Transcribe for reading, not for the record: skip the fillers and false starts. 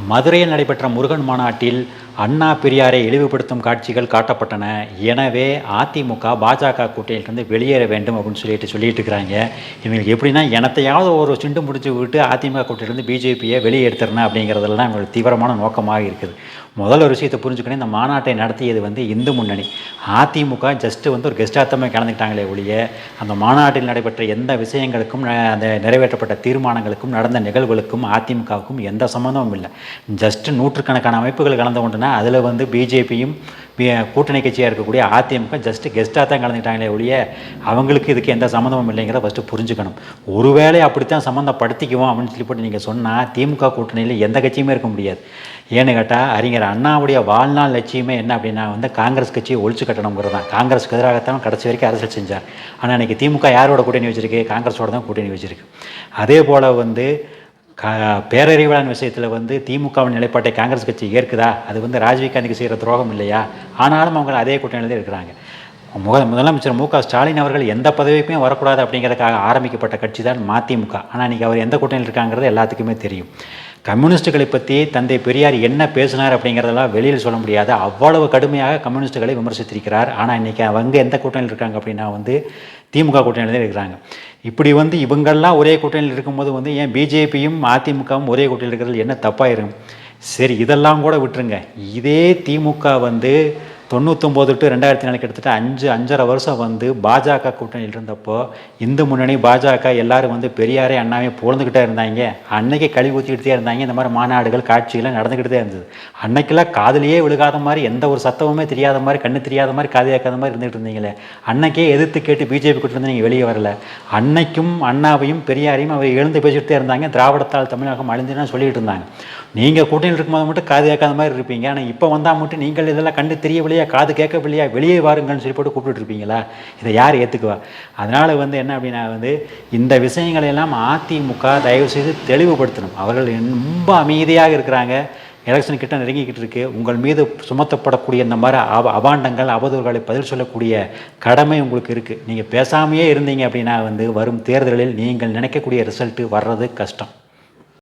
மதுரையில் நடைபெற்ற முருகன் மாநாட்டில் அண்ணா பெரியாரை இழிவுபடுத்தும் காட்சிகள் காட்டப்பட்டன. எனவே அதிமுக பாஜக கூட்டணியிலிருந்து வெளியேற வேண்டும் அப்படின்னு சொல்லிட்டு இருக்கிறாங்க. இவங்களுக்கு எப்படின்னா எனத்தையாவது ஒரு சிண்டு முடிச்சு விட்டு அதிமுக கூட்டணியிலிருந்து பிஜேபியை வெளியே எடுத்துறணும் அப்படிங்கிறதுல தான் இவங்களுக்கு தீவிரமான நோக்கமாக இருக்குது. முதல் ஒரு விஷயத்தை புரிஞ்சுக்கணும், இந்த மாநாட்டை நடத்தியது இந்து முன்னணி. அதிமுக ஜஸ்ட்டு ஒரு கெஸ்டாத்தமாக கலந்துக்கிட்டாங்களே ஒழிய அந்த மாநாட்டில் நடைபெற்ற எந்த விஷயங்களுக்கும் அந்த நிறைவேற்றப்பட்ட தீர்மானங்களுக்கும் நடந்த நிகழ்வுகளுக்கும் அதிமுகவுக்கும் எந்த சம்மந்தமும் இல்லை. ஜஸ்ட்டு நூற்றுக்கணக்கான அமைப்புகள் கலந்து கொண்டன. அதில் பிஜேபியும் கூட்டணி கட்சியாக இருக்கக்கூடிய அதிமுக ஜஸ்ட்டு கெஸ்ட்டாக தான் கலந்துக்கிட்டாங்களே ஒழிய அவங்களுக்கு இதுக்கு எந்த சம்மந்தமும் இல்லைங்கிறத ஃபஸ்ட்டு புரிஞ்சுக்கணும். ஒருவேளை அப்படித்தான் சம்மந்தப்படுத்திக்குவோம் அப்படின்னு சொல்லி போட்டு நீங்கள் சொன்னால் திமுக கூட்டணியில் எந்த கட்சியுமே இருக்க முடியாது. ஏன்னு கேட்டால் அறிஞர் அண்ணாவுடைய வாழ்நாள் லட்சியமே என்ன அப்படின்னா காங்கிரஸ் கட்சியை ஒழிச்சு கட்டணுங்கிறது தான். காங்கிரஸுக்கு எதிராகத்தான் கடைசி வரைக்கும் அரசியல் செஞ்சார். ஆனால் இன்றைக்கி திமுக யாரோட கூட்டணி வச்சுருக்கு? காங்கிரஸோட தான் கூட்டணி வச்சுருக்கு. அதே போல் பேரறிவாளன் விஷயத்தில் திமுகவின் நிலைப்பாட்டை காங்கிரஸ் கட்சி ஏற்குதா? அது ராஜீவ் காந்திக்கு செய்கிற துரோகம் இல்லையா? ஆனாலும் அவங்க அதே கூட்டணியில் தான் இருக்கிறாங்க. முதலமைச்சர் மு.க. ஸ்டாலின் அவர்கள் எந்த பதவிக்குமே வரக்கூடாது அப்படிங்கிறதுக்காக ஆரம்பிக்கப்பட்ட கட்சி தான் மதிமுக. ஆனால் இன்றைக்கி அவர் எந்த கூட்டணியில் இருக்காங்கிறது எல்லாத்துக்குமே தெரியும். கம்யூனிஸ்டுகளை பற்றி தந்தை பெரியார் என்ன பேசினார் அப்படிங்கிறதெல்லாம் வெளியில் சொல்ல முடியாது. அவ்வளவு கடுமையாக கம்யூனிஸ்டுகளை விமர்சித்திருக்கிறார். ஆனால் இன்றைக்கி அவங்க எந்த கூட்டணியில் இருக்காங்க அப்படின்னா திமுக கூட்டணியில் தான் இருக்கிறாங்க. இப்படி இவங்கெல்லாம் ஒரே கூட்டணியில் இருக்கும்போது ஏன் பிஜேபியும் அதிமுகவும் ஒரே கூட்டணியில் இருக்கிறது என்ன தப்பாயிரும்? சரி, இதெல்லாம் கூட விட்டுருங்க. இதே திமுக 99 to 2004 கிட்டத்தட்ட 5.5 வருஷம் பாஜக கூட்டணியில் இருந்தப்போ இந்து முன்னணி பாஜக எல்லாரும் பெரியாரே அண்ணாவே புகழ்ந்துக்கிட்டே இருந்தாங்க. அன்னைக்கு கழி ஊற்றிக்கிட்டே இருந்தாங்க. இந்த மாதிரி மாநாடுகள் காட்சிகள்லாம் நடந்துக்கிட்டே இருந்தது. அன்னைக்கெல்லாம் காதலியே விழுகாத மாதிரி, எந்த ஒரு சத்தமுமே தெரியாத மாதிரி, கண்ணு தெரியாத மாதிரி, காது கேட்காத மாதிரி இருந்துகிட்டு இருந்தீங்களே. அன்னைக்கே எதிர்த்து கேட்டு பிஜேபி கூட்டிலிருந்து நீங்கள் வெளியே வரல. அன்னைக்கும் அண்ணாவையும் பெரியாரையும் அவர் எழுந்து பேசிக்கிட்டே இருந்தாங்க. திராவிடத்தால் தமிழகம் அழிந்துன்னு சொல்லிட்டு இருந்தாங்க. நீங்கள் கூட்டணியில் இருக்கும்போது மட்டும் காது கேட்காத மாதிரி இருப்பீங்க. ஆனால் இப்போ வந்தால் மட்டும் நீங்கள் இதெல்லாம் கண்டு தெரியவில்லையா, காது கேட்கவில்லையா, வெளியே வாருங்கள்னு சொல்லி போட்டு கூப்பிட்டுருப்பீங்களா? இதை யார் ஏற்றுக்குவா? அதனால் என்ன அப்படின்னா இந்த விஷயங்களெல்லாம் அதிமுக தயவுசெய்து தெளிவுபடுத்தணும். அவர்கள் ரொம்ப அமைதியாக இருக்கிறாங்க. எலெக்ஷன் கிட்ட நெருங்கிக்கிட்டு இருக்கு. உங்கள் மீது சுமத்தப்படக்கூடிய இந்த மாதிரி அபாண்டங்கள் அவதூறுகளை பதில் சொல்லக்கூடிய கடமை உங்களுக்கு இருக்குது. நீங்கள் பேசாமையே இருந்தீங்க அப்படின்னா வரும் தேர்தலில் நீங்கள் நினைக்கக்கூடிய ரிசல்ட்டு வர்றது கஷ்டம்.